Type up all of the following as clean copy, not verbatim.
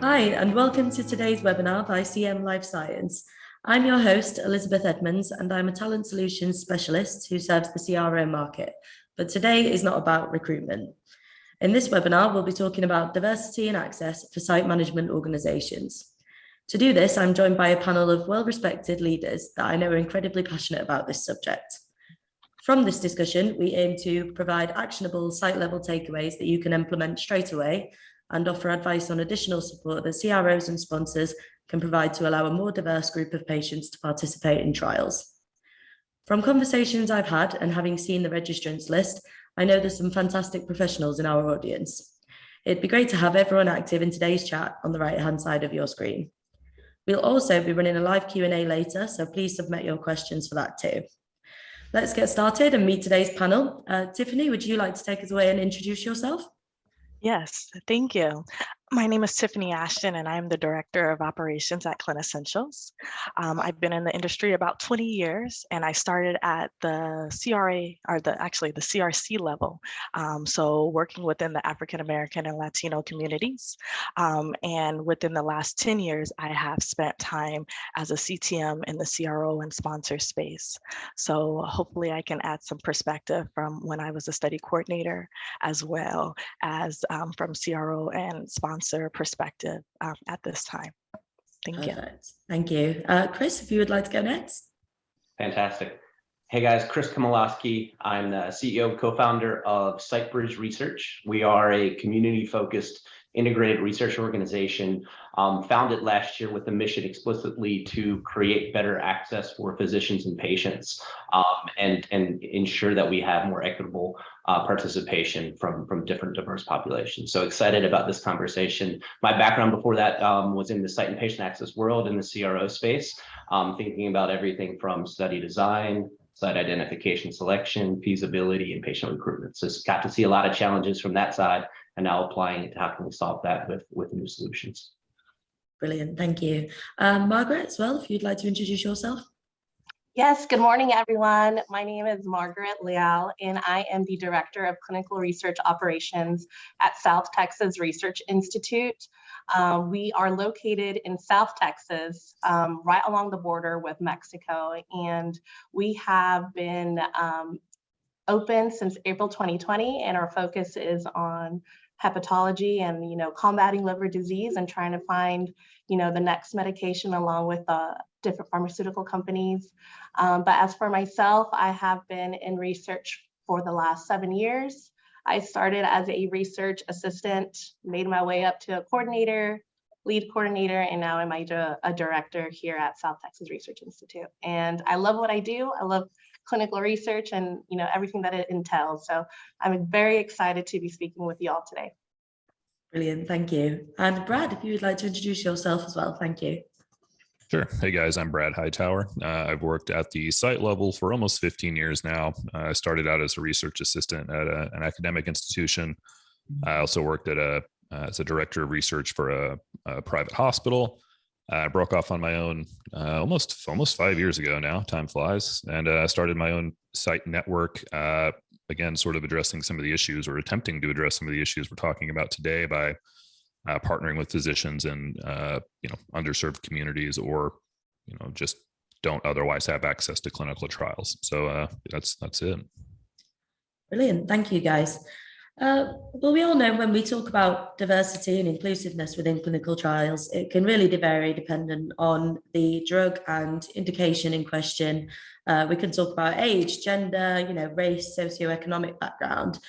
Hi, and welcome to today's webinar by CM Life Science. I'm your host, Elizabeth Edmonds, and I'm a talent solutions specialist who serves the CRO market. But today is not about recruitment. In this webinar, we'll be talking about diversity and access for site management organizations. To do this, I'm joined by a panel of well-respected leaders that I know are incredibly passionate about this subject. From this discussion, we aim to provide actionable site-level takeaways that you can implement straight away and offer advice on additional support that CROs and sponsors can provide to allow a more diverse group of patients to participate in trials. From conversations I've had and having seen the registrants list, I know there's some fantastic professionals in our audience. It'd be great to have everyone active in today's chat on the right-hand side of your screen. We'll also be running a live Q&A later, so please submit your questions for that too. Let's get started and meet today's panel. Tiffany, would you like to take us away and introduce yourself? Yes, thank you. My name is Tiffany Ashton, and I'm the Director of Operations at Clinisentials. I've been in the industry about 20 years, and I started at the CRA, or the CRC level. So working within the African American and Latino communities. And within the last 10 years, I have spent time as a CTM in the CRO and sponsor space. So hopefully I can add some perspective from when I was a study coordinator, as well as from CRO and sponsor perspective at this time. Thank you. Thank you. Chris, if you would like to go next. Fantastic. Hey guys, Chris Komolowski. I'm the CEO and co-founder of SiteBridge Research. We are a community-focused integrated research organization founded last year with the mission explicitly to create better access for physicians and patients and ensure that we have more equitable participation from different diverse populations. So excited about this conversation. My background before that was in the site and patient access world in the CRO space, thinking about everything from study design, site identification, selection, feasibility, and patient recruitment. So got to see a lot of challenges from that side, and now applying it to how can we solve that with new solutions. Brilliant, thank you. Margaret, as well, if you'd like to introduce yourself. Yes, good morning, everyone. My name is Margaret Leal, and I am the Director of Clinical Research Operations at South Texas Research Institute. We are located in South Texas, right along the border with Mexico, and we have been open since April 2020, and our focus is on hepatology and combating liver disease and trying to find the next medication along with different pharmaceutical companies. But as for myself, I have been in research for the last 7 years. I started as a research assistant, made my way up to a coordinator, lead coordinator, and now I'm a director here at South Texas Research Institute. And I love what I do. I love clinical research and everything that it entails. So I'm very excited to be speaking with you all today. Brilliant, thank you. And Brad, if you would like to introduce yourself as well, thank you. Sure. Hey guys, I'm Brad Hightower. I've worked at the site level for almost 15 years now. I started out as a research assistant at an academic institution. I also worked at as a director of research for a private hospital. I broke off on my own almost 5 years ago now. Time flies, and I started my own site network. Again, sort of addressing some of the issues, or attempting to address some of the issues we're talking about today by partnering with physicians in underserved communities, or just don't otherwise have access to clinical trials. So that's it. Brilliant, thank you guys. Well, we all know when we talk about diversity and inclusiveness within clinical trials, it can really vary dependent on the drug and indication in question. We can talk about age, gender, race, socioeconomic background.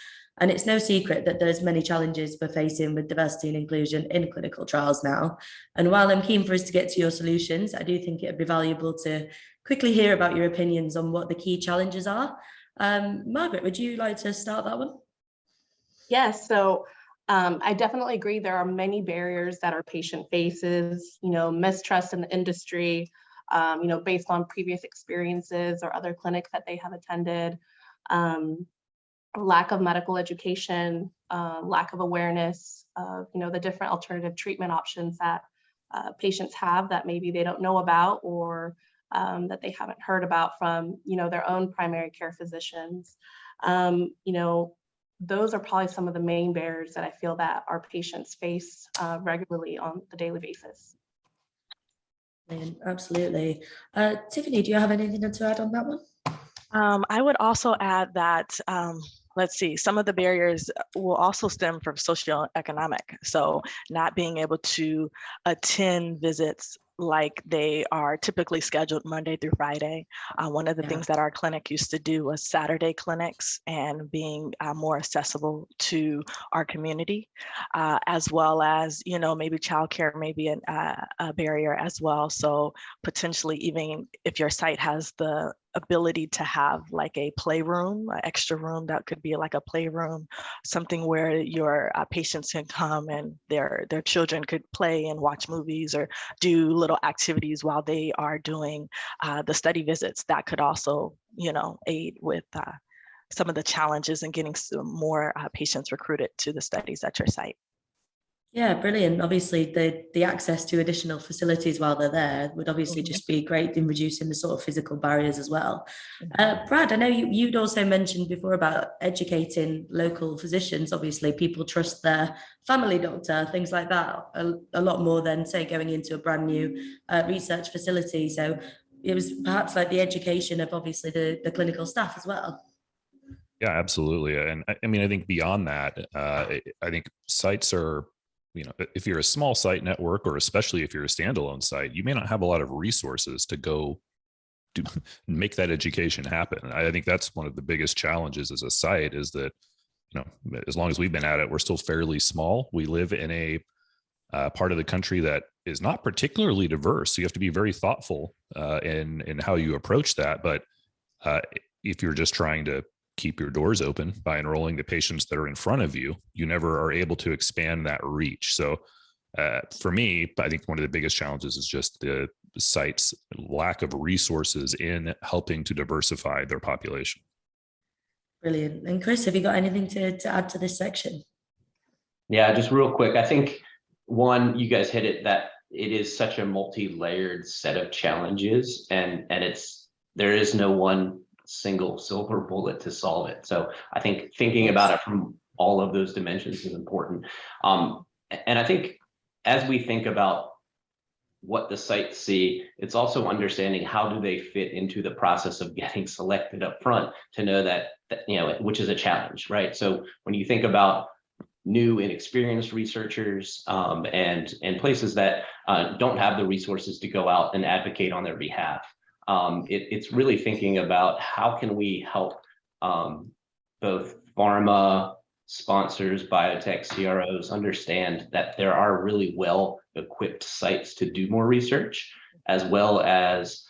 And it's no secret that there's many challenges we're facing with diversity and inclusion in clinical trials now. And while I'm keen for us to get to your solutions, I do think it'd be valuable to quickly hear about your opinions on what the key challenges are. Margaret, would you like to start that one? Yes, so I definitely agree there are many barriers that our patient faces, mistrust in the industry, based on previous experiences or other clinics that they have attended. Lack of medical education, lack of awareness of, the different alternative treatment options that patients have that maybe they don't know about, or that they haven't heard about from, their own primary care physicians. those are probably some of the main barriers that I feel that our patients face regularly on a daily basis. Absolutely. Tiffany, do you have anything to add on that one? I would also add that, let's see, some of the barriers will also stem from socioeconomic. So not being able to attend visits like they are typically scheduled Monday through Friday. One of the things that our clinic used to do was Saturday clinics and being more accessible to our community, as well as, you know, maybe childcare may be a barrier as well. So potentially even if your site has the ability to have like a playroom, an extra room that could be like a playroom, something where your patients can come and their children could play and watch movies or do little activities while they are doing the study visits. That could also, you know, aid with some of the challenges in getting some more patients recruited to the studies at your site. Yeah, brilliant. Obviously, the access to additional facilities while they're there would obviously just be great in reducing the sort of physical barriers as well. Brad, I know you'd also mentioned before about educating local physicians. Obviously, people trust their family doctor, things like that, a lot more than, say, going into a brand new research facility. So it was perhaps like the education of obviously the clinical staff as well. Yeah, absolutely. And I mean, I think beyond that, I think sites are, you know, if you're a small site network, or especially if you're a standalone site, you may not have a lot of resources to go to make that education happen. I think that's one of the biggest challenges as a site, is that, you know, as long as we've been at it, we're still fairly small. We live in a part of the country that is not particularly diverse. So you have to be very thoughtful in how you approach that. But if you're just trying to keep your doors open by enrolling the patients that are in front of you, you never are able to expand that reach. So for me, I think one of the biggest challenges is just the site's lack of resources in helping to diversify their population. Brilliant. And Chris, have you got anything to add to this section? Yeah, just real quick. I think one, you guys hit it, that it is such a multi-layered set of challenges, and there is no one single silver bullet to solve it. So I think thinking about it from all of those dimensions is important. And I think as we think about what the sites see, it's also understanding how do they fit into the process of getting selected up front, to know that, you know, which is a challenge, right? So when you think about new and experienced researchers and places that don't have the resources to go out and advocate on their behalf, it's really thinking about how can we help both pharma sponsors, biotech, CROs understand that there are really well-equipped sites to do more research, as well as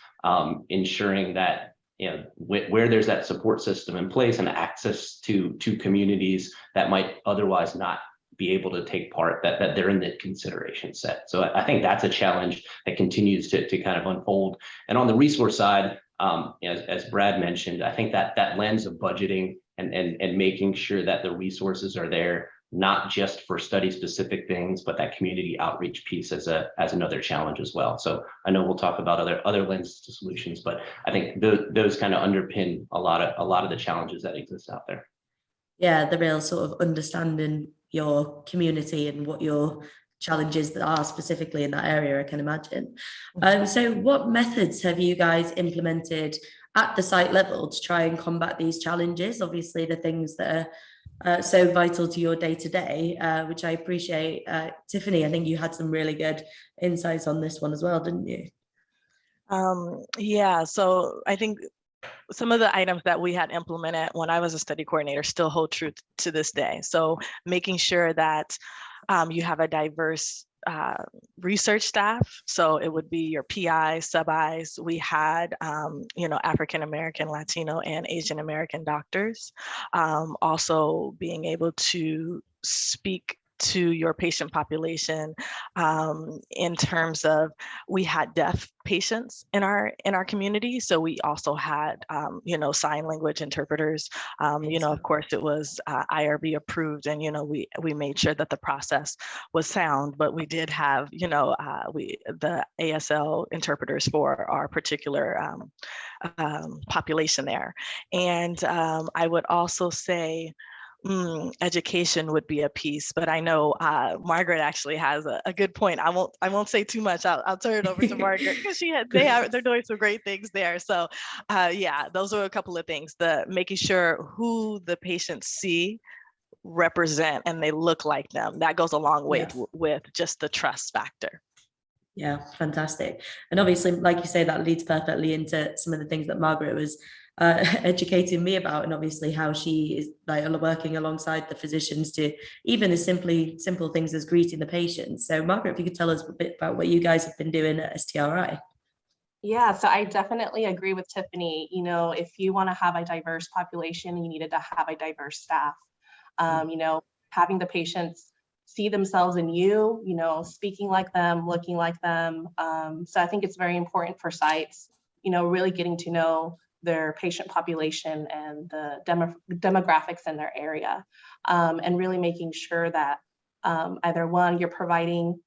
ensuring that, you know, where there's that support system in place and access to communities that might otherwise not be able to take part, that they're in the consideration set. So I think that's a challenge that continues to kind of unfold. And on the resource side, as Brad mentioned, I think that lens of budgeting and making sure that the resources are there, not just for study specific things, but that community outreach piece as another challenge as well. So I know we'll talk about other lenses to solutions, but I think those kind of underpin a lot of the challenges that exist out there. Yeah, the real sort of understanding your community and what your challenges that are specifically in that area, I can imagine. So what methods have you guys implemented at the site level to try and combat these challenges? Obviously, the things that are so vital to your day-to-day, which I appreciate. Tiffany, I think you had some really good insights on this one as well, didn't you? Yeah, so I think some of the items that we had implemented when I was a study coordinator still hold true to this day. So making sure that you have a diverse research staff. So it would be your PI, sub-Is. We had, African-American, Latino, and Asian-American doctors. Also being able to speak to your patient population in terms of, we had deaf patients in our community, so we also had sign language interpreters. Of course it was IRB approved, and we made sure that the process was sound, but we did have the ASL interpreters for our particular population there. And I would also say, Education would be a piece, but I know Margaret actually has a good point. I won't say too much. I'll turn it over to Margaret because they're doing some great things there. So yeah, those are a couple of things. The making sure who the patients see represent and they look like them. That goes a long way with just the trust factor. Yeah, fantastic. And obviously, like you say, that leads perfectly into some of the things that Margaret was educating me about, and obviously how she is like working alongside the physicians to even as simple things as greeting the patients. So Margaret, if you could tell us a bit about what you guys have been doing at STRI. Yeah, so I definitely agree with Tiffany. You know, if you want to have a diverse population, you needed to have a diverse staff. You know, having the patients see themselves in you, you know, speaking like them, looking like them. So I think it's very important for sites, you know, really getting to know their patient population and the demographics in their area, and really making sure that either one, you're providing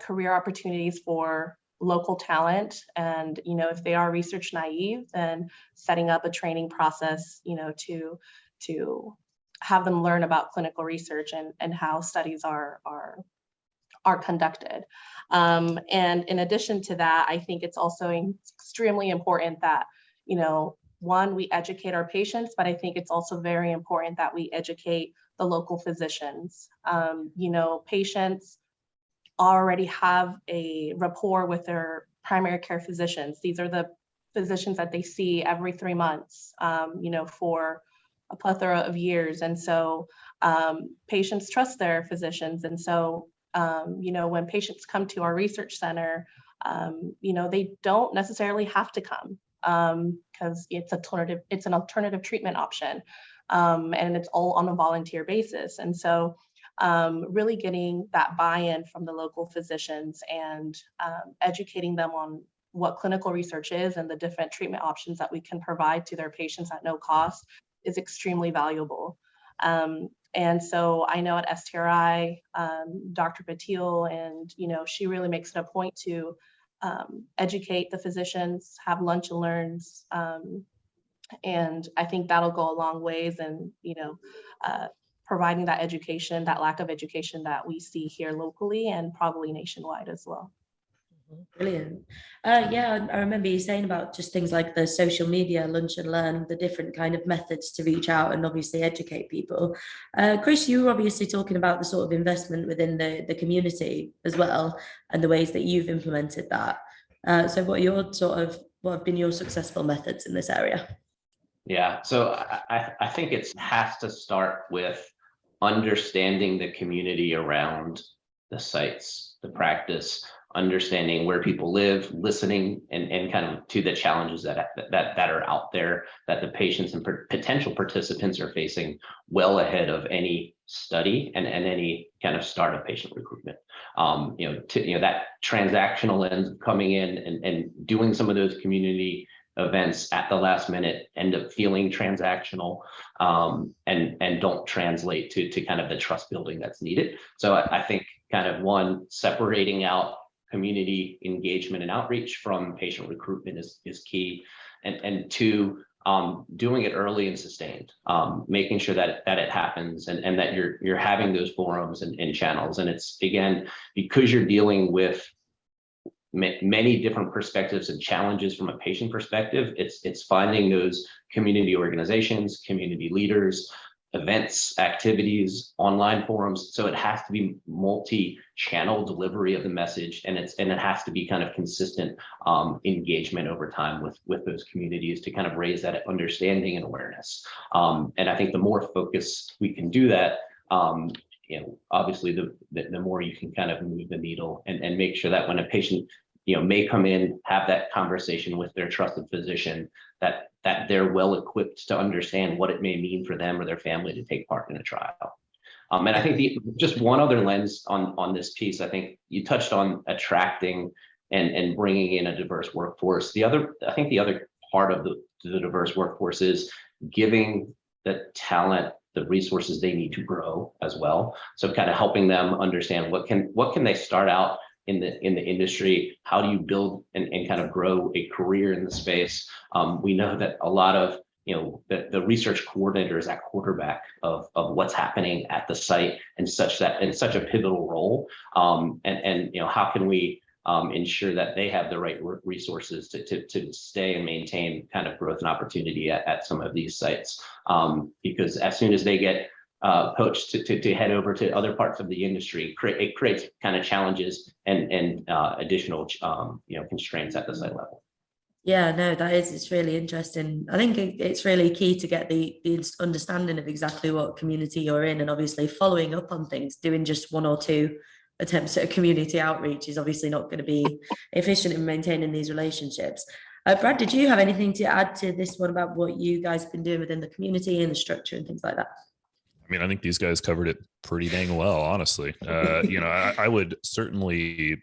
career opportunities for local talent, and you know, if they are research naive, then setting up a training process, you know, to have them learn about clinical research and how studies are conducted. And in addition to that, I think it's also extremely important that, you know, one, we educate our patients, but I think it's also very important that we educate the local physicians. You know, patients already have a rapport with their primary care physicians. These are the physicians that they see every 3 months, you know, for a plethora of years. And so patients trust their physicians. And so, you know, when patients come to our research center, you know, they don't necessarily have to come because it's an alternative treatment option. And it's all on a volunteer basis. And so really getting that buy-in from the local physicians and educating them on what clinical research is and the different treatment options that we can provide to their patients at no cost is extremely valuable. And so I know at STRI, Dr. Patil, and you know, she really makes it a point to educate the physicians, have lunch and learns, and I think that'll go a long ways in, you know, providing that education, that lack of education that we see here locally and probably nationwide as well. Brilliant. Yeah, I remember you saying about just things like the social media, lunch and learn, the different kind of methods to reach out and obviously educate people. Chris, you were obviously talking about the sort of investment within the community as well and the ways that you've implemented that. So what have been your successful methods in this area? Yeah, so I think it has to start with understanding the community around the sites, the practice, understanding where people live, listening and kind of to the challenges that are out there that the patients and potential participants are facing well ahead of any study and any kind of start of patient recruitment. You know, that transactional end coming in and doing some of those community events at the last minute end up feeling transactional and don't translate to kind of the trust building that's needed. So I think kind of one, separating out community engagement and outreach from patient recruitment is key. And two, doing it early and sustained, making sure that it happens and that you're having those forums and channels. And it's, again, because you're dealing with many different perspectives and challenges from a patient perspective, it's finding those community organizations, community leaders, events, activities, online forums. So it has to be multi-channel delivery of the message, and it has to be kind of consistent engagement over time with those communities to kind of raise that understanding and awareness. And I think the more focused we can do that, you know, obviously the more you can kind of move the needle and make sure that when a patient, you know, may come in, have that conversation with their trusted physician, that they're well equipped to understand what it may mean for them or their family to take part in a trial. And I think just one other lens on this piece, I think you touched on attracting and bringing in a diverse workforce. I think the other part of the diverse workforce is giving the talent the resources they need to grow as well. So kind of helping them understand what can they start out in the industry, how do you build and kind of grow a career in the space. We know that a lot of the research coordinator is that quarterback of what's happening at the site, and such a pivotal role. And how can we ensure that they have the right resources to stay and maintain kind of growth and opportunity at some of these sites, because as soon as they get poached to head over to other parts of the industry, it creates kind of challenges and additional constraints at the site level. Yeah, no, it's really interesting. I think it's really key to get the understanding of exactly what community you're in, and obviously following up on things. Doing just 1 or 2 attempts at a community outreach is obviously not going to be efficient in maintaining these relationships. Brad, did you have anything to add to this one about what you guys have been doing within the community and the structure and things like that? I mean, I think these guys covered it pretty dang well, honestly. I would certainly,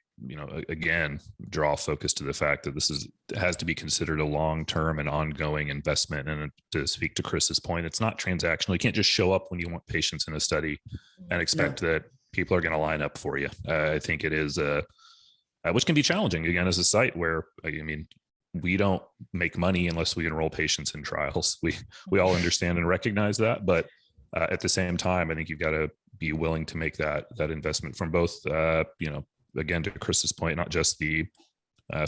again, draw focus to the fact that has to be considered a long-term and ongoing investment. And to speak to Chris's point, it's not transactional. You can't just show up when you want patients in a study and expect that people are going to line up for you. I think it is, which can be challenging, again, as a site where, we don't make money unless we enroll patients in trials. We all understand and recognize that, but at the same time, I think you've got to be willing to make that investment from both, again, to Chris's point, not just the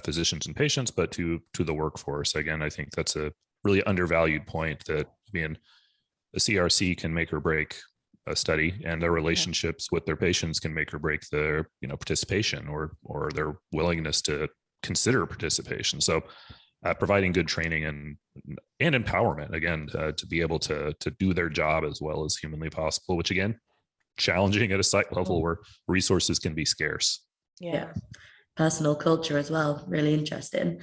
physicians and patients, but to the workforce. Again, I think that's a really undervalued point, that, the CRC can make or break a study, and their relationships with their patients can make or break their, participation or their willingness to consider participation. So providing good training and empowerment, again, to be able to do their job as well as humanly possible, which, again, challenging at a site level where resources can be scarce. Yeah. Personal culture as well. Really interesting.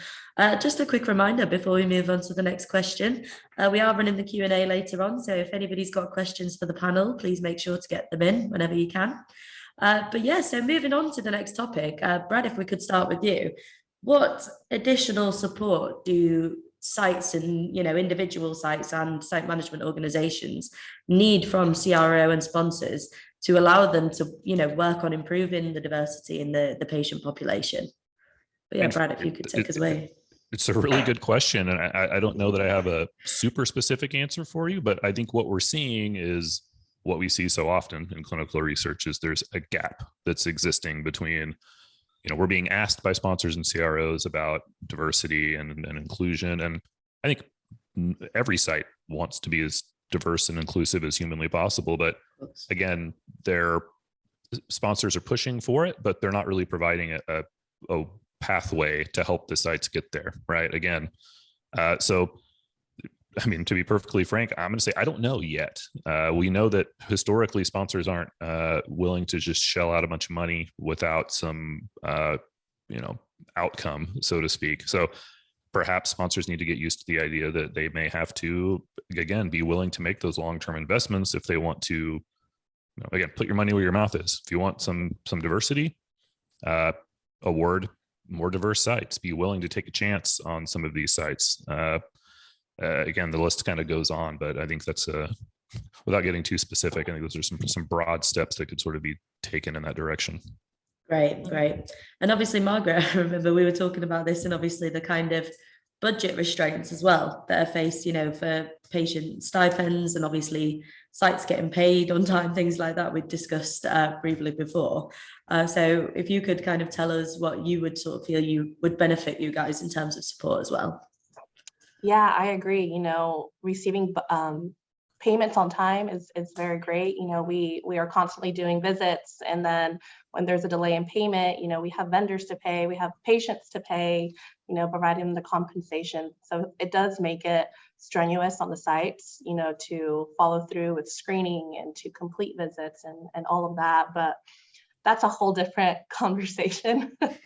Just a quick reminder before we move on to the next question. We are running the Q&A later on, so if anybody's got questions for the panel, please make sure to get them in whenever you can. But yeah, so moving on to the next topic, Brad, if we could start with you. What additional support do sites and individual sites and site management organizations need from CRO and sponsors to allow them to work on improving the diversity in the patient population? But yeah, Brad, if you could take us away. It's a really good question, and I don't know that I have a super specific answer for you, but I think what we're seeing is what we see so often in clinical research is there's a gap that's existing between, we're being asked by sponsors and CROs about diversity and inclusion. And I think every site wants to be as diverse and inclusive as humanly possible. But again, their sponsors are pushing for it, but they're not really providing a pathway to help the sites get there, right? Again, to be perfectly frank, I'm going to say I don't know yet. We know that historically sponsors aren't willing to just shell out a bunch of money without some, outcome, so to speak. So perhaps sponsors need to get used to the idea that they may have to, again, be willing to make those long-term investments if they want to, again, put your money where your mouth is. If you want some diversity, award more diverse sites. Be willing to take a chance on some of these sites. Again, the list kind of goes on, but I think that's without getting too specific, I think those are some broad steps that could sort of be taken in that direction. Great. And obviously, Margaret, I remember we were talking about this, and obviously the kind of budget restraints as well that are faced, for patient stipends and obviously sites getting paid on time, things like that we discussed briefly before. So if you could kind of tell us what you would sort of feel you would benefit you guys in terms of support as well. Yeah, I agree. Receiving payments on time is very great. We are constantly doing visits, and then when there's a delay in payment, we have vendors to pay, we have patients to pay, providing them the compensation. So it does make it strenuous on the sites, to follow through with screening and to complete visits and all of that. But that's a whole different conversation. That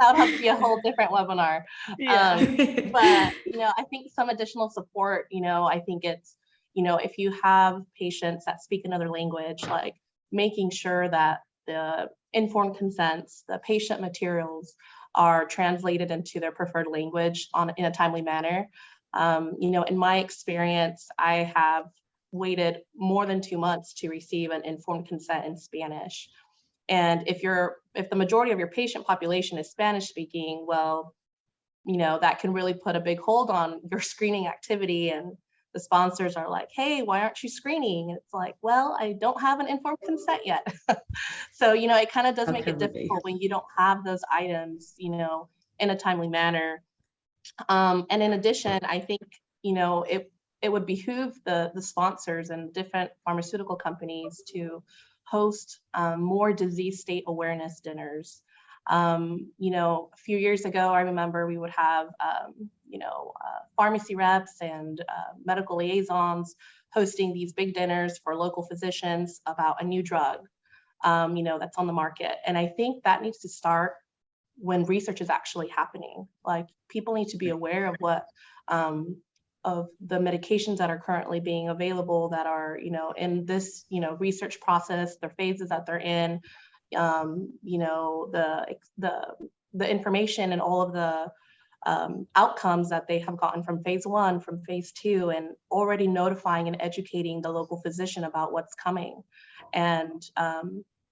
would have to be a whole different webinar. Yeah. But, I think some additional support, I think it's, if you have patients that speak another language, like making sure that the informed consents, the patient materials are translated into their preferred language in a timely manner. In my experience, I have waited more than 2 months to receive an informed consent in Spanish. And if the majority of your patient population is Spanish speaking, well, that can really put a big hold on your screening activity. And the sponsors are like, hey, why aren't you screening? And it's like, well, I don't have an informed consent yet. So, it kind of does make it difficult when you don't have those items, in a timely manner. And in addition, I think, it would behoove the sponsors and different pharmaceutical companies to host more disease state awareness dinners. A few years ago, I remember we would have, pharmacy reps and medical liaisons hosting these big dinners for local physicians about a new drug, that's on the market. And I think that needs to start when research is actually happening. Like, people need to be aware of what, of the medications that are currently being available that are, in this, research process, their phases that they're in, the information and all of the outcomes that they have gotten from phase 1, from phase 2, and already notifying and educating the local physician about what's coming, and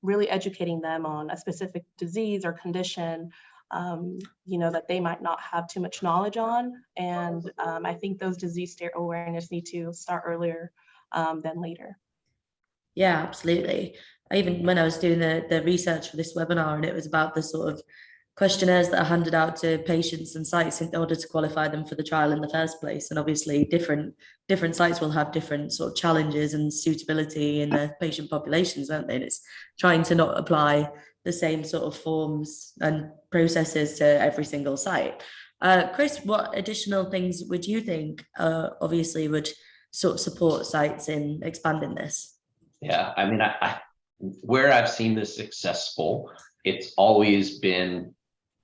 really educating them on a specific disease or condition, that they might not have too much knowledge on. And I think those disease state awareness need to start earlier than later. Yeah, absolutely. Even when I was doing the research for this webinar, and it was about the sort of questionnaires that are handed out to patients and sites in order to qualify them for the trial in the first place. And obviously different sites will have different sort of challenges and suitability in their patient populations, won't they? And it's trying to not apply the same sort of forms and processes to every single site. Chris, what additional things would you think obviously would sort of support sites in expanding this? Yeah, I mean, where I've seen this successful, it's always been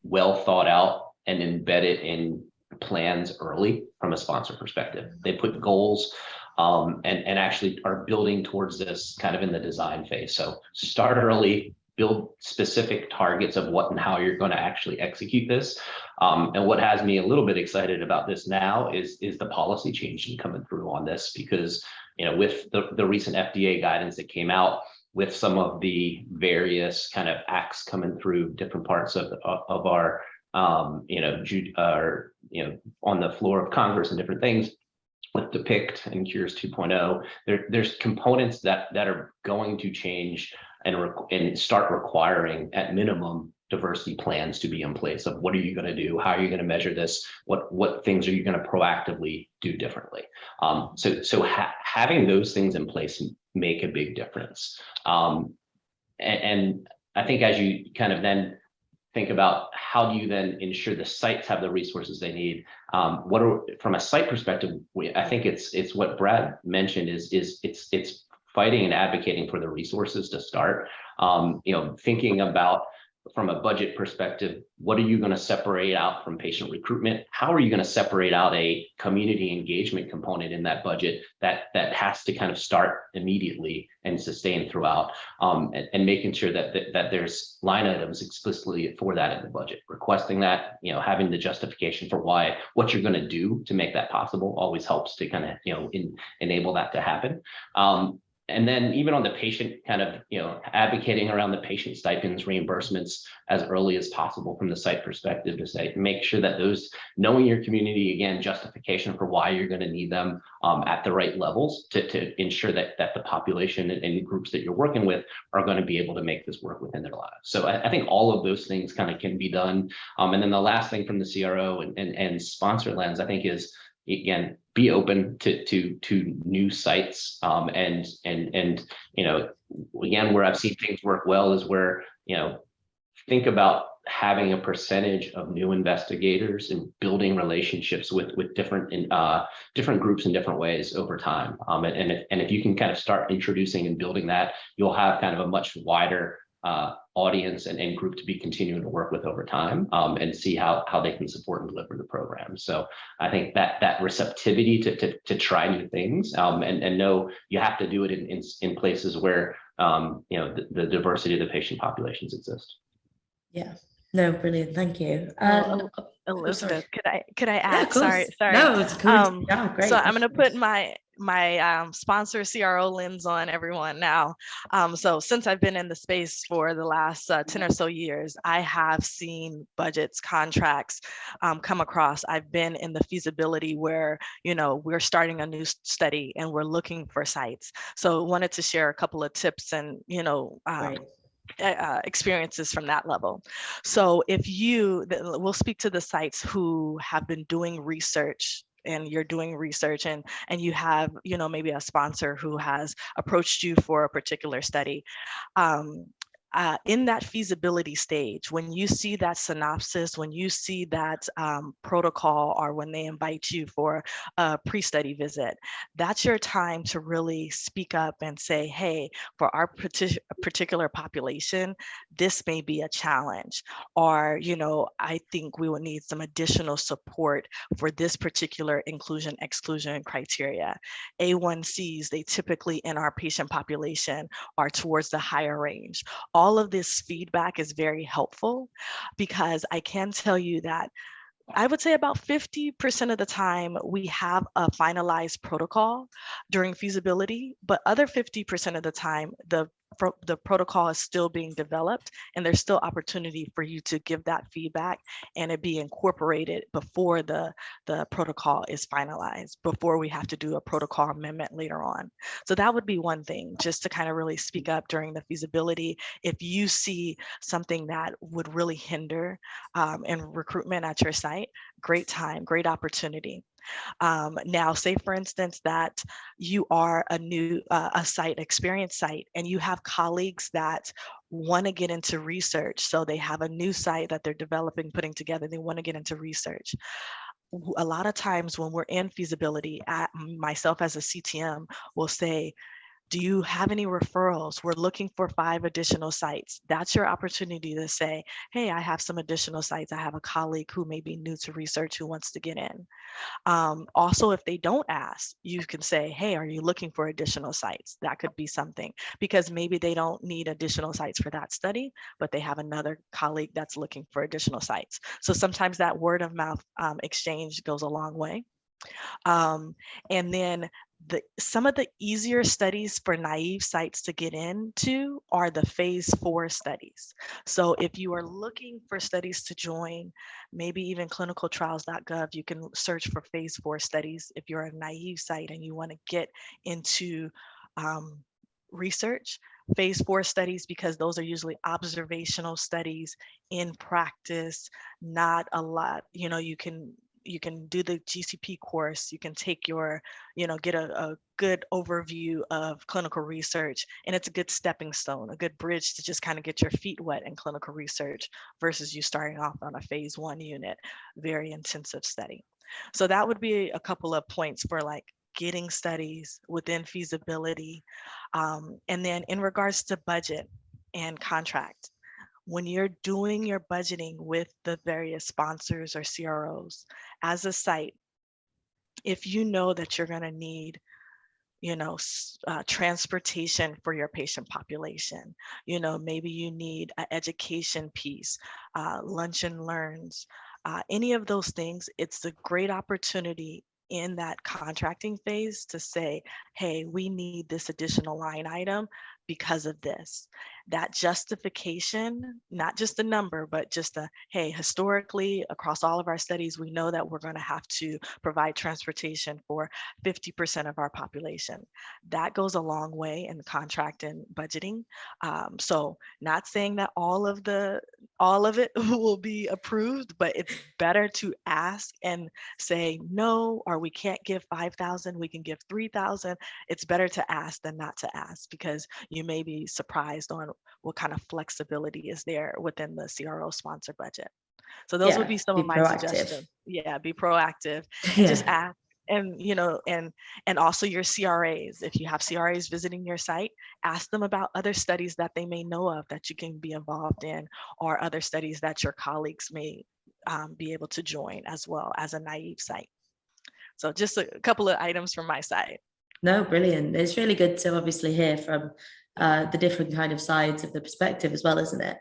well thought out and embedded in plans early from a sponsor perspective. They put goals and actually are building towards this kind of in the design phase. So start early, build specific targets of what and how you're going to actually execute this. And what has me a little bit excited about this now is the policy change coming through on this, because with the recent FDA guidance that came out, with some of the various kind of acts coming through different parts of our on the floor of Congress and different things, with DEPICT and Cures 2.0, there's components that are going to change and start requiring, at minimum, diversity plans to be in place of what are you going to do, how are you going to measure this, what things are you going to proactively do differently. So having those things in place make a big difference. And I think as you kind of then think about how do you then ensure the sites have the resources they need, from a site perspective, I think it's what Brad mentioned is it's fighting and advocating for the resources to start. Thinking about, from a budget perspective, what are you going to separate out from patient recruitment? How are you going to separate out a community engagement component in that budget that has to kind of start immediately and sustain throughout, and making sure that there's line items explicitly for that in the budget, requesting that, having the justification for what you're going to do to make that possible always helps to kind of, enable that to happen. And then even on the patient kind of, advocating around the patient stipends, reimbursements as early as possible from the site perspective, to say, make sure that those, knowing your community, again, justification for why you're going to need them at the right levels to ensure that the population and groups that you're working with are going to be able to make this work within their lives. So I think all of those things kind of can be done. And then the last thing from the CRO and sponsor lens, I think, is, again, be open to new sites, and again, where I've seen things work well is where, think about having a percentage of new investigators and building relationships with different groups in different ways over time. And if you can kind of start introducing and building that, you'll have kind of a much wider audience and group to be continuing to work with over time, and see how they can support and deliver the program. So I think that receptivity to try new things, and know you have to do it in places where the diversity of the patient populations exist. Yeah, no, brilliant, thank you. Elizabeth, could I add? Yeah, of course. Sorry. No, it's good. Yeah, great. So I'm going to put my my sponsor CRO lens on everyone now. So since I've been in the space for the last 10 or so years, I have seen budgets, contracts come across. I've been in the feasibility where, we're starting a new study and we're looking for sites. So wanted to share a couple of tips and, Great. experiences from that level. So we'll speak to the sites who have been doing research, and you're doing research and you have, maybe a sponsor who has approached you for a particular study. In that feasibility stage, when you see that synopsis, when you see that protocol, or when they invite you for a pre-study visit, that's your time to really speak up and say, hey, for our particular population, this may be a challenge, or, I think we will need some additional support for this particular inclusion exclusion criteria. A1Cs, they typically in our patient population are towards the higher range. All of this feedback is very helpful, because I can tell you that I would say about 50% of the time we have a finalized protocol during feasibility, but other 50% of the time the protocol is still being developed, and there's still opportunity for you to give that feedback and it be incorporated before the protocol is finalized, before we have to do a protocol amendment later on. So that would be one thing, just to kind of really speak up during the feasibility. If you see something that would really hinder in recruitment at your site, great time, great opportunity. Now, say for instance that you are a site, experienced site, and you have colleagues that want to get into research. So they have a new site that they're developing, putting together, they want to get into research. A lot of times when we're in feasibility, myself as a CTM will say, do you have any referrals? We're looking for 5 additional sites. That's your opportunity to say, hey, I have some additional sites. I have a colleague who may be new to research who wants to get in. Also, if they don't ask, you can say, hey, are you looking for additional sites? That could be something, because maybe they don't need additional sites for that study, but they have another colleague that's looking for additional sites. So sometimes that word of mouth exchange goes a long way. And then some of the easier studies for naive sites to get into are the phase 4 studies. So if you are looking for studies to join, maybe even clinicaltrials.gov, you can search for phase 4 studies. If you're a naive site and you want to get into research, phase 4 studies, because those are usually observational studies in practice, not a lot, you can do the GCP course, you can take your, get a good overview of clinical research, and it's a good stepping stone, a good bridge to just kind of get your feet wet in clinical research versus you starting off on a phase 1 unit, very intensive study. So that would be a couple of points for like getting studies within feasibility. And then in regards to budget and contract, when you're doing your budgeting with the various sponsors or CROs as a site, if you know that you're going to need, transportation for your patient population, maybe you need an education piece, lunch and learns, any of those things, it's a great opportunity in that contracting phase to say, hey, we need this additional line item because of this. That justification, not just a number, but just hey, historically across all of our studies, we know that we're going to have to provide transportation for 50% of our population. That goes a long way in contract and budgeting. So not saying that all of it will be approved, but it's better to ask and say no, or we can't give 5,000, we can give 3,000. It's better to ask than not to ask, because you may be surprised on what kind of flexibility is there within the CRO sponsor budget. So those would be some of my suggestions. Yeah, be proactive and just ask. And and also your CRAs, if you have CRAs visiting your site, ask them about other studies that they may know of that you can be involved in, or other studies that your colleagues may be able to join as well as a naive site. So just a couple of items from my side. No, brilliant. It's really good to obviously hear from the different kind of sides of the perspective as well, isn't it?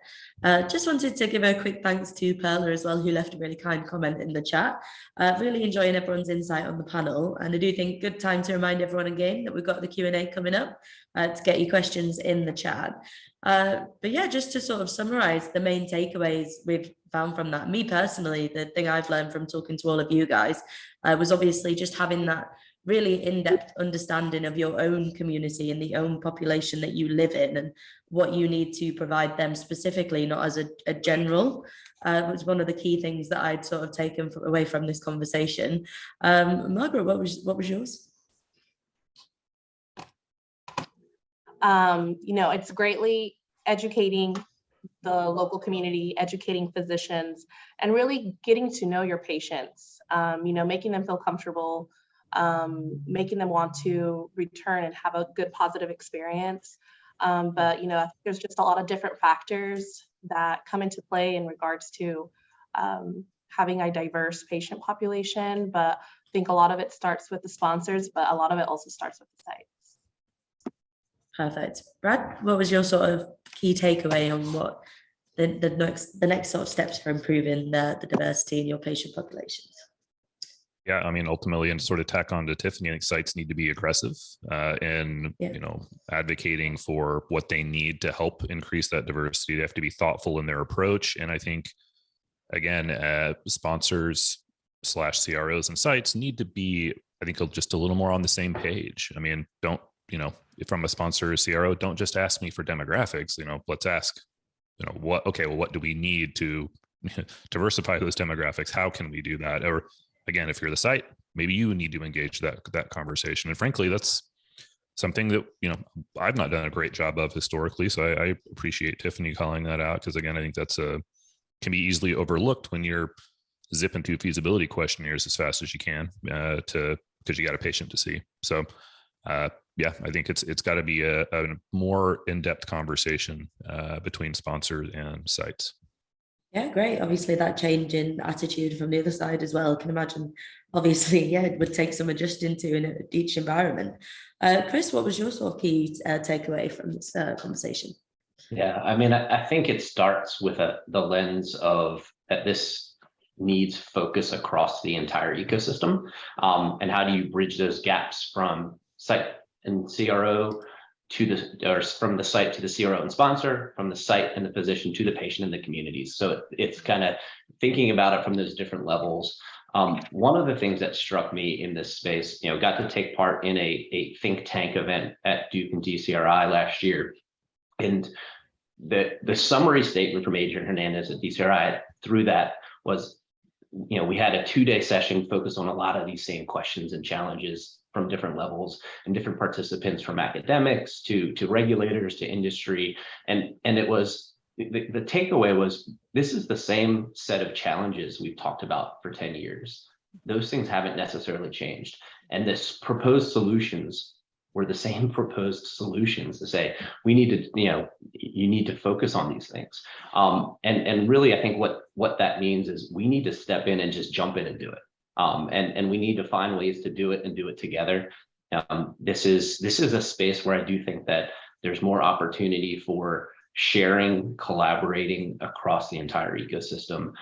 Just wanted to give a quick thanks to Perla as well, who left a really kind comment in the chat. Really enjoying everyone's insight on the panel. And I do think good time to remind everyone again that we've got the Q&A coming up to get your questions in the chat. But yeah, just to sort of summarize the main takeaways we've found from that. Me personally, the thing I've learned from talking to all of you guys was obviously just having that really in-depth understanding of your own community and the own population that you live in and what you need to provide them specifically, not as a general. Was one of the key things that I'd sort of taken away from this conversation. Margaret, what was yours? It's greatly educating the local community, educating physicians, and really getting to know your patients, making them feel comfortable, making them want to return and have a good positive experience. But there's just a lot of different factors that come into play in regards to having a diverse patient population. But I think a lot of it starts with the sponsors, but a lot of it also starts with the sites. Perfect. Brad, what was your sort of key takeaway on what the next sort of steps for improving the diversity in your patient populations? Yeah, I mean, ultimately, and sort of tack on to Tiffany, I think sites need to be aggressive in advocating for what they need to help increase that diversity. They have to be thoughtful in their approach, and I think, again, sponsors / CROs and sites need to be, I think, just a little more on the same page. I mean, don't if I'm a sponsor or CRO, don't just ask me for demographics. Let's ask, what do we need to diversify those demographics? How can we do that? Or again, if you're the site, maybe you need to engage that conversation. And frankly, that's something that, I've not done a great job of historically. So I appreciate Tiffany calling that out, because again, I think that's can be easily overlooked when you're zipping through feasibility questionnaires as fast as you can because you got a patient to see. So yeah, I think it's got to be a more in-depth conversation between sponsors and sites. Yeah, great. Obviously, that change in attitude from the other side as well. I can imagine, obviously, it would take some adjusting to in each environment. Chris, what was your sort of key takeaway from this conversation? Yeah, I mean, I think it starts with the lens of that this needs focus across the entire ecosystem. And how do you bridge those gaps from site and CRO or from the site to the CRO and sponsor, from the site and the physician to the patient and the communities. So it's kind of thinking about it from those different levels. One of the things that struck me in this space, got to take part in a think tank event at Duke and DCRI last year. And the summary statement from Adrian Hernandez at DCRI through that was, we had a 2-day session focused on a lot of these same questions and challenges from different levels and different participants, from academics to regulators to industry. And it was, the takeaway was, this is the same set of challenges we've talked about for 10 years. Those things haven't necessarily changed. And this proposed solutions were the same proposed solutions to say, we need to, you need to focus on these things. And really, I think what that means is we need to step in and just jump in and do it. And we need to find ways to do it and do it together. This is a space where I do think that there's more opportunity for sharing, collaborating across the entire ecosystem.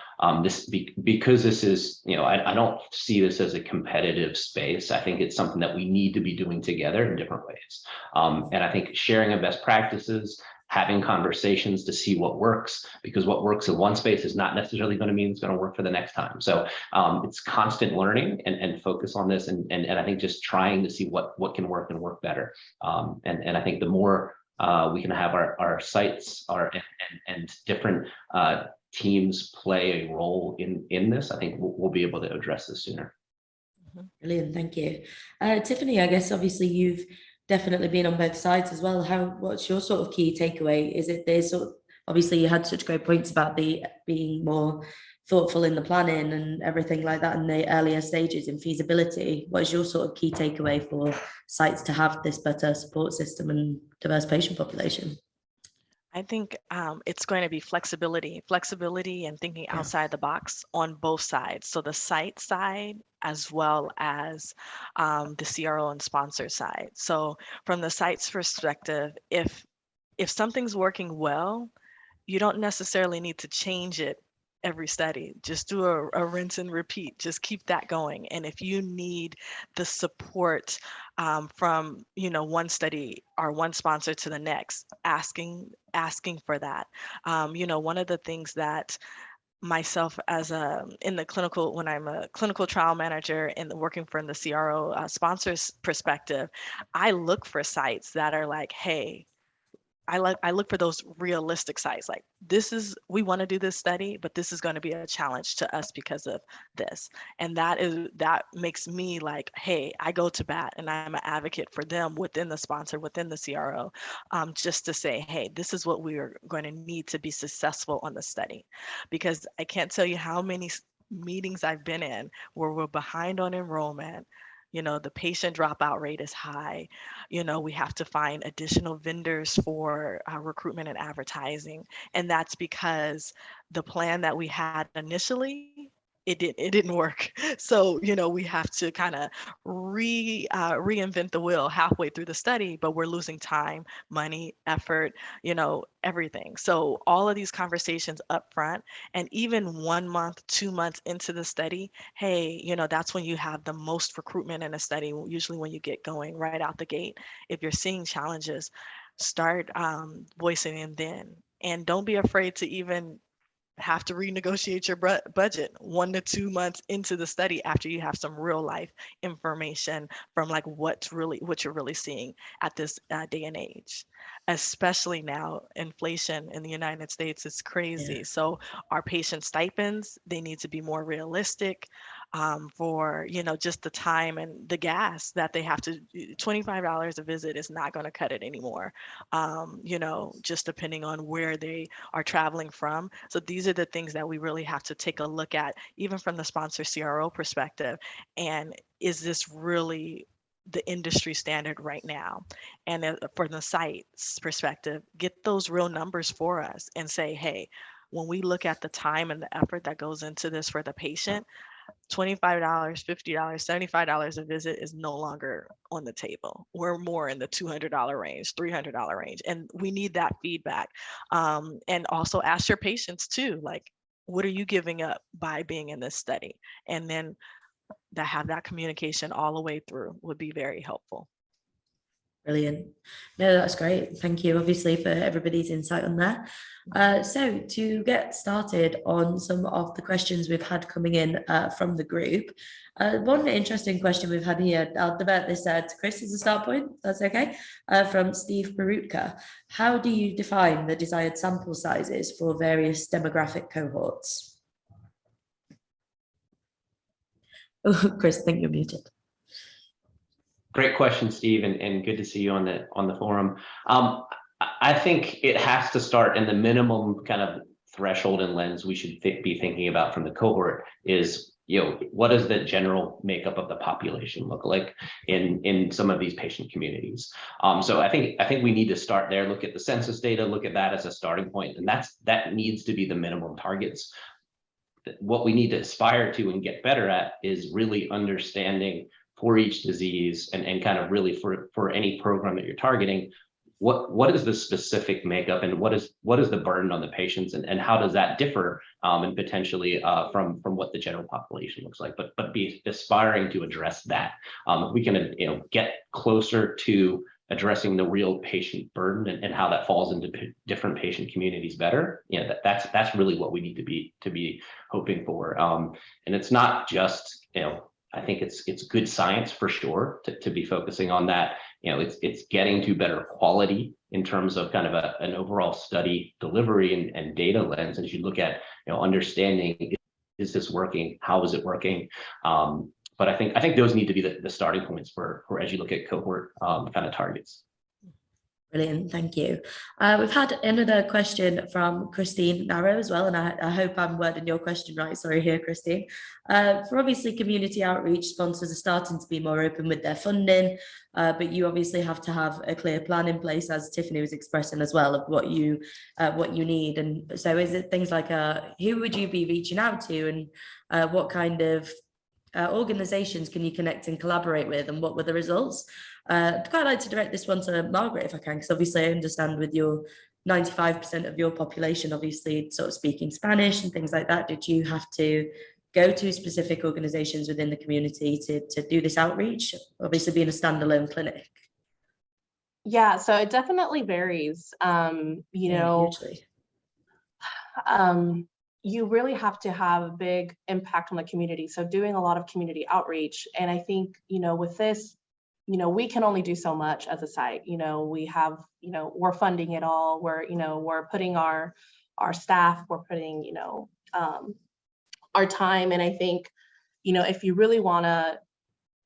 Because this is, I don't see this as a competitive space. I think it's something that we need to be doing together in different ways. And I think sharing of best practices, having conversations to see what works, because what works in one space is not necessarily going to mean it's going to work for the next time. So it's constant learning and focus on this. And I think just trying to see what can work and work better. And I think the more we can have our sites and different teams play a role in this, I think we'll be able to address this sooner. Brilliant, thank you. Tiffany, I guess obviously you've definitely been on both sides as well. What's your sort of key takeaway? Is it there's sort of, obviously you had such great points about being more thoughtful in the planning and everything like that in the earlier stages in feasibility. What is your sort of key takeaway for sites to have this better support system and diverse patient population? I think it's going to be flexibility and thinking outside the box on both sides. So the site side as well as the CRO and sponsor side. So from the site's perspective, if if something's working well, you don't necessarily need to change it every study. Just do a rinse and repeat. Just keep that going. And if you need the support from one study or one sponsor to the next, asking for that. One of the things that myself as in the clinical, when I'm a clinical trial manager and working from the CRO sponsors perspective, I look for sites that are like, hey, I look for those realistic sites. Like, we want to do this study, but this is going to be a challenge to us because of this. And that makes me like, hey, I go to bat and I'm an advocate for them within the sponsor, within the CRO, just to say, hey, this is what we are going to need to be successful on the study. Because I can't tell you how many meetings I've been in where we're behind on enrollment. The patient dropout rate is high. We have to find additional vendors for recruitment and advertising. And that's because the plan that we had initially, it didn't work. So, we have to kind of reinvent the wheel halfway through the study, but we're losing time, money, effort, everything. So all of these conversations up front, and even 1 month, 2 months into the study, hey, that's when you have the most recruitment in a study, usually when you get going right out the gate. If you're seeing challenges, start voicing them then. And don't be afraid to even have to renegotiate your budget 1 to 2 months into the study after you have some real life information from like what you're really seeing at this day and age. Especially now, inflation in the United States is crazy. Yeah. So our patient stipends, they need to be more realistic for just the time and the gas that they have to. $25 a visit is not going to cut it anymore. Just depending on where they are traveling from. So these are the things that we really have to take a look at, even from the sponsor CRO perspective. And is this really the industry standard right now? And for the site's perspective, get those real numbers for us and say, hey, when we look at the time and the effort that goes into this for the patient, $25, $50, $75 a visit is no longer on the table. We're more in the $200 range, $300 range. And we need that feedback. And also ask your patients too, like, what are you giving up by being in this study? And then have that communication all the way through would be very helpful. Brilliant. No, that's great. Thank you, obviously, for everybody's insight on that. So to get started on some of the questions we've had coming in from the group, one interesting question we've had here, I'll divert this to Chris as a start point, that's okay, from Steve Barutka. How do you define the desired sample sizes for various demographic cohorts? Oh, Chris, I think you're muted. Great question, Steve, and good to see you on the forum. I think it has to start in the minimum kind of threshold and lens we should be thinking about from the cohort is, what does the general makeup of the population look like in some of these patient communities? So I think we need to start there, look at the census data, look at that as a starting point, and that needs to be the minimum targets. What we need to aspire to and get better at is really understanding for each disease and kind of really for any program that you're targeting, what is the specific makeup and what is the burden on the patients and how does that differ and potentially from what the general population looks like, but be aspiring to address that. If we can get closer to addressing the real patient burden and how that falls into different patient communities better, that's really what we need to be hoping for. And it's not just I think it's good science for sure to be focusing on that. It's getting to better quality in terms of kind of an overall study delivery and data lens as you look at understanding, is this working? How is it working? But I think those need to be the starting points for as you look at cohort kind of targets. Brilliant, thank you. We've had another question from Christine Narrow as well, and I hope I'm wording your question right. Sorry here, Christine. For obviously community outreach, sponsors are starting to be more open with their funding, but you obviously have to have a clear plan in place, as Tiffany was expressing as well, of what you need. And so is it things like who would you be reaching out to, and what kind of organizations can you connect and collaborate with, and what were the results? I'd quite like to direct this one to Margaret if I can, because obviously I understand with your 95% of your population obviously sort of speaking Spanish and things like that. Did you have to go to specific organizations within the community to do this outreach, obviously being a standalone clinic? Yeah, so it definitely varies. Hugely. You really have to have a big impact on the community. So doing a lot of community outreach. And I think, with this, we can only do so much as a site. We have, we're funding it all. We're putting our staff, we're putting, our time. And I think, if you really want to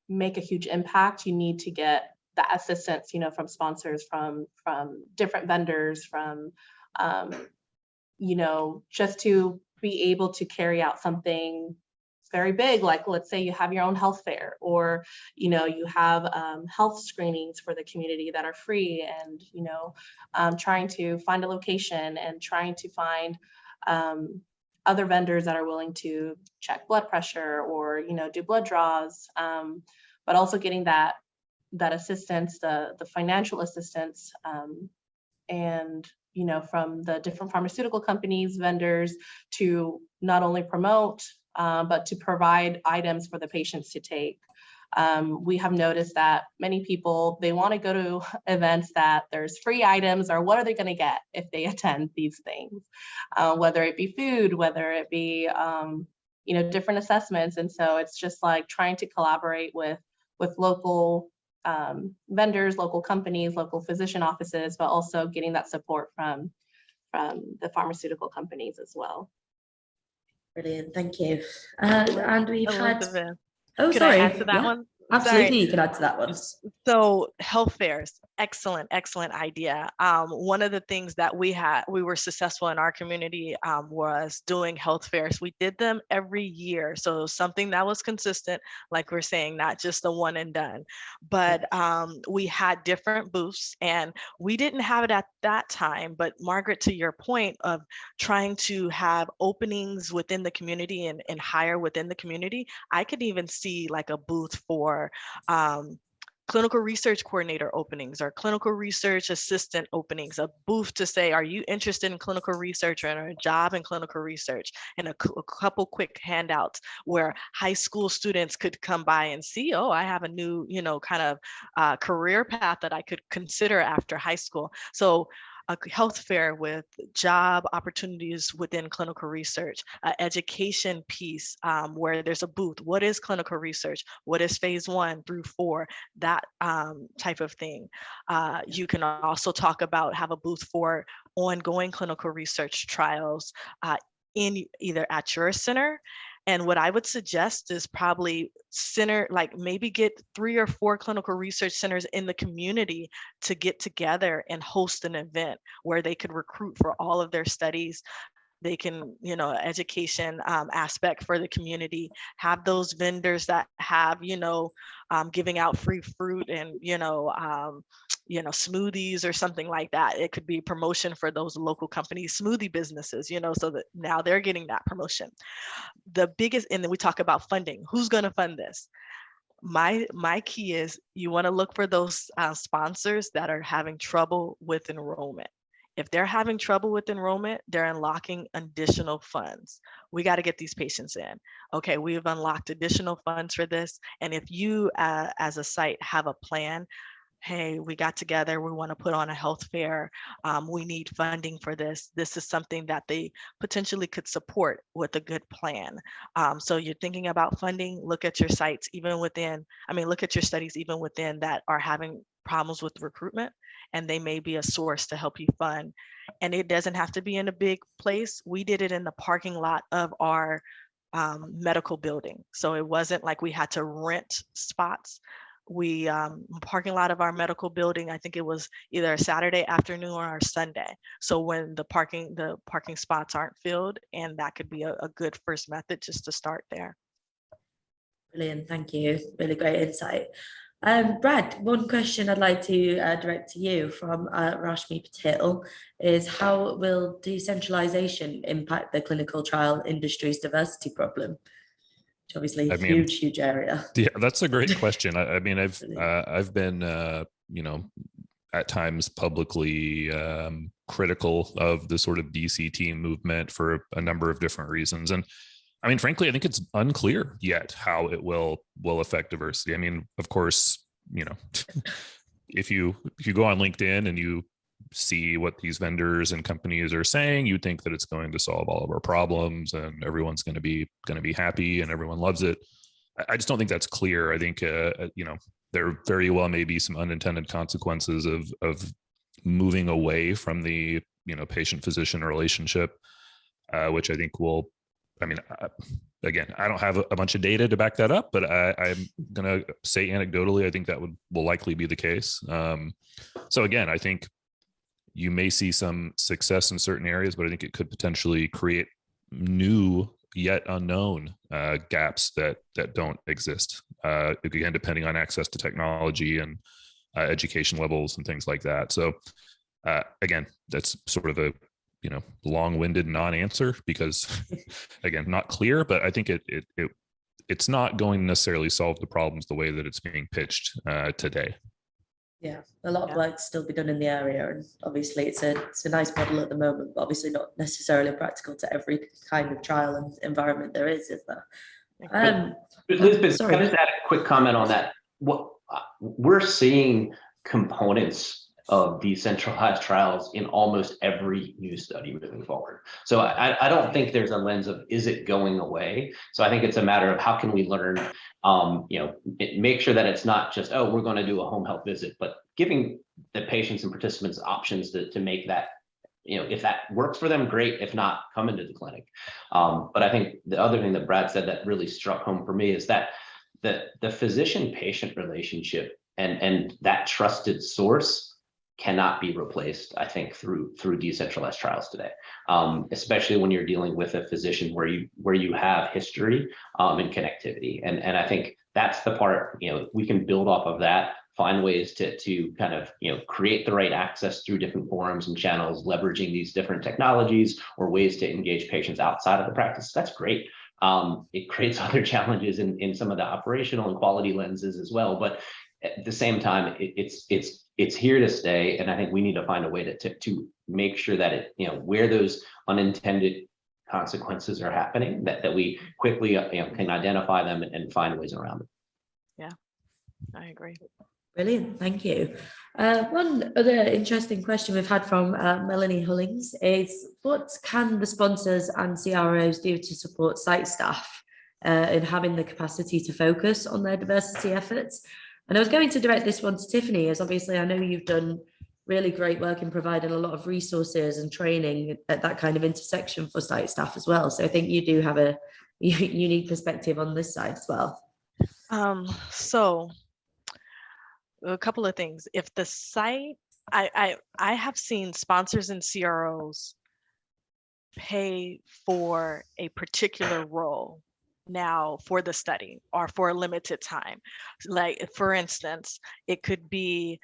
make a huge impact, you need to get that assistance, from sponsors, from different vendors, from, just to be able to carry out something very big, like let's say you have your own health fair, or you have health screenings for the community that are free, and trying to find a location and trying to find other vendors that are willing to check blood pressure or do blood draws, but also getting that assistance, the financial assistance, and from the different pharmaceutical companies, vendors, to not only promote, but to provide items for the patients to take. We have noticed that many people, they want to go to events that there's free items, or what are they going to get if they attend these things, whether it be food, whether it be, different assessments. And so it's just like trying to collaborate with local vendors, local companies, local physician offices, but also getting that support from the pharmaceutical companies as well. Brilliant, thank you. And we've Elizabeth, had. Oh, could sorry. I add to that Yeah, one? absolutely, Sorry. you can add to that one. So health fairs, excellent idea. One of the things that we were successful in our community was doing health fairs. We did them every year. So something that was consistent, like we're saying, not just a one and done, but we had different booths, and we didn't have it at that time. But Margaret, to your point of trying to have openings within the community and hire within the community, I could even see like a booth for clinical research coordinator openings or clinical research assistant openings, a booth to say, are you interested in clinical research or a job in clinical research? And a couple quick handouts where high school students could come by and see, oh, I have a new, kind of career path that I could consider after high school. So a health fair with job opportunities within clinical research, education piece where there's a booth. What is clinical research? What is phase 1 through 4? That type of thing. You can also talk about, have a booth for ongoing clinical research trials in either at your center. And what I would suggest is probably maybe get 3 or 4 clinical research centers in the community to get together and host an event where they could recruit for all of their studies. They can, education aspect for the community, have those vendors that have, giving out free fruit and, smoothies or something like that. It could be promotion for those local companies, smoothie businesses, so that now they're getting that promotion. The biggest, and then we talk about funding. Who's going to fund this? My key is you want to look for those sponsors that are having trouble with enrollment. If they're having trouble with enrollment, they're unlocking additional funds. We got to get these patients in. Okay, we've unlocked additional funds for this. And if you as a site have a plan, hey, we got together, we want to put on a health fair, we need funding for this. This is something that they potentially could support with a good plan. So you're thinking about funding, look at your sites, look at your studies even within that are having problems with recruitment, and they may be a source to help you fund. And it doesn't have to be in a big place. We did it in the parking lot of our medical building. So it wasn't like we had to rent spots. We parking lot of our medical building, I think it was either a Saturday afternoon or a Sunday. So when the parking spots aren't filled, and that could be a good first method just to start there. Brilliant, thank you. Really great insight. Brad, one question I'd like to direct to you from Rashmi Patil is, how will decentralization impact the clinical trial industry's diversity problem? Obviously, I mean, huge area. Yeah, that's a great question. I mean, Brilliant. I've been at times publicly critical of the sort of DCT movement for a number of different reasons, and I mean, frankly, I think it's unclear yet how it will affect diversity. I mean, of course, if you go on LinkedIn and you see what these vendors and companies are saying, you think that it's going to solve all of our problems and everyone's going to be happy and everyone loves it. I just don't think that's clear. I think there very well may be some unintended consequences of moving away from the patient physician relationship, which I think will. I mean, again, I don't have a bunch of data to back that up, but I'm gonna say anecdotally, I think that will likely be the case. So again, I think you may see some success in certain areas, but I think it could potentially create new yet unknown gaps that don't exist. Again, depending on access to technology and education levels and things like that. So again, that's sort of a long-winded non-answer because again, not clear, but I think it's not going to necessarily solve the problems the way that it's being pitched today. Yeah, a lot of work to still be done in the area, and obviously it's a nice model at the moment, but obviously not necessarily practical to every kind of trial and environment there is there? Elizabeth, sorry. can I just add a quick comment on that? What we're seeing components of decentralized trials in almost every new study moving forward. So I don't think there's a lens of, is it going away? So I think it's a matter of how can we learn, make sure that it's not just, oh, we're going to do a home health visit, but giving the patients and participants options to make that, if that works for them, great. If not, come into the clinic. But I think the other thing that Brad said that really struck home for me is that the physician-patient relationship and that trusted source cannot be replaced, I think, through decentralized trials today, especially when you're dealing with a physician where you have history and connectivity. And I think that's the part, we can build off of that, find ways to kind of, create the right access through different forums and channels, leveraging these different technologies or ways to engage patients outside of the practice. That's great. It creates other challenges in some of the operational and quality lenses as well. But at the same time, it's here to stay, and I think we need to find a way to make sure that it, where those unintended consequences are happening, that we quickly can identify them and find ways around it. Yeah, I agree. Brilliant, thank you. One other interesting question we've had from Melanie Hullings is, what can the sponsors and CROs do to support site staff in having the capacity to focus on their diversity efforts? And I was going to direct this one to Tiffany, as obviously I know you've done really great work in providing a lot of resources and training at that kind of intersection for site staff as well. So I think you do have a unique perspective on this side as well. So a couple of things. If the site, I have seen sponsors and CROs pay for a particular role now for the study or for a limited time. Like, for instance, it could be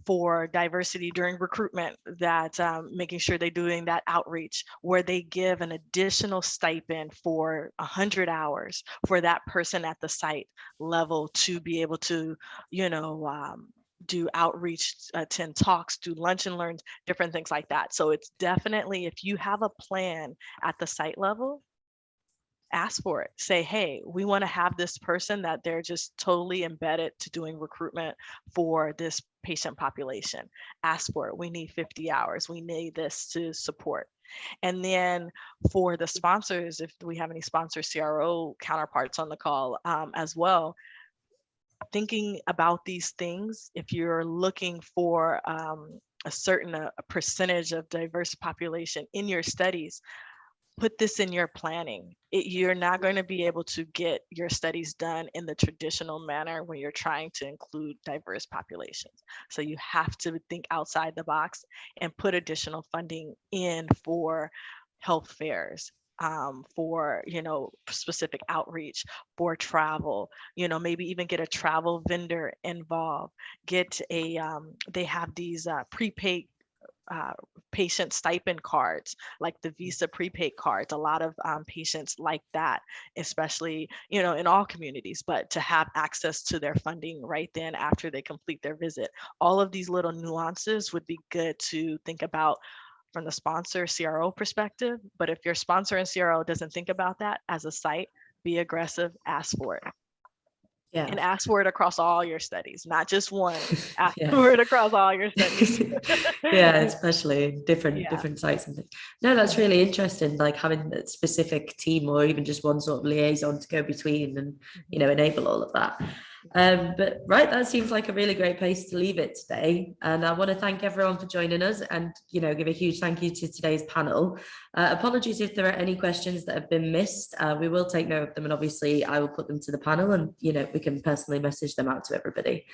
for diversity during recruitment, that making sure they're doing that outreach where they give an additional stipend for 100 hours for that person at the site level to be able to, do outreach, attend talks, do lunch and learns, different things like that. So it's definitely, if you have a plan at the site level, ask for it. Say, hey, we want to have this person that they're just totally embedded to doing recruitment for this patient population. Ask for it. We need 50 hours. We need this to support. And then for the sponsors, if we have any sponsor CRO counterparts on the call as well, thinking about these things, if you're looking for a certain percentage of diverse population in your studies, put this in your planning. You're not going to be able to get your studies done in the traditional manner when you're trying to include diverse populations. So you have to think outside the box and put additional funding in for health fairs, for specific outreach, for travel, maybe even get a travel vendor involved, get a they have these prepaid patient stipend cards, like the Visa prepaid cards. A lot of patients like that, especially, you know, in all communities, but to have access to their funding right then after they complete their visit. All of these little nuances would be good to think about from the sponsor CRO perspective. But if your sponsor and CRO doesn't think about that as a site, be aggressive, ask for it. Yeah. And ask for it across all your studies, not just one. Ask Yeah. for it across all your studies. Yeah, especially different Yeah. different sites and things. No, that's really interesting, like having a specific team or even just one sort of liaison to go between and, you know, enable all of that. But right, that seems like a really great place to leave it today. And I want to thank everyone for joining us and, you know, give a huge thank you to today's panel. Apologies if there are any questions that have been missed. We will take note of them, and obviously I will put them to the panel, and, you know, we can personally message them out to everybody.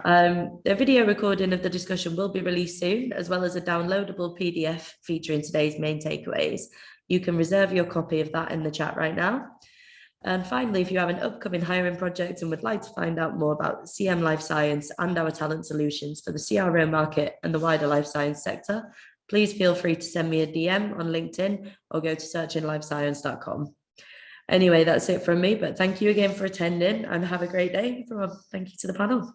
The video recording of the discussion will be released soon, as well as a downloadable PDF featuring today's main takeaways. You can reserve your copy of that in the chat right now. And finally, if you have an upcoming hiring project and would like to find out more about CM Life Science and our talent solutions for the CRO market and the wider life science sector, please feel free to send me a DM on LinkedIn or go to searchinglifescience.com. Anyway, that's it from me, but thank you again for attending and have a great day, everyone. Thank you to the panel.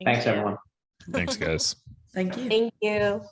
Thanks, everyone. Thanks, guys. Thank you. Thank you.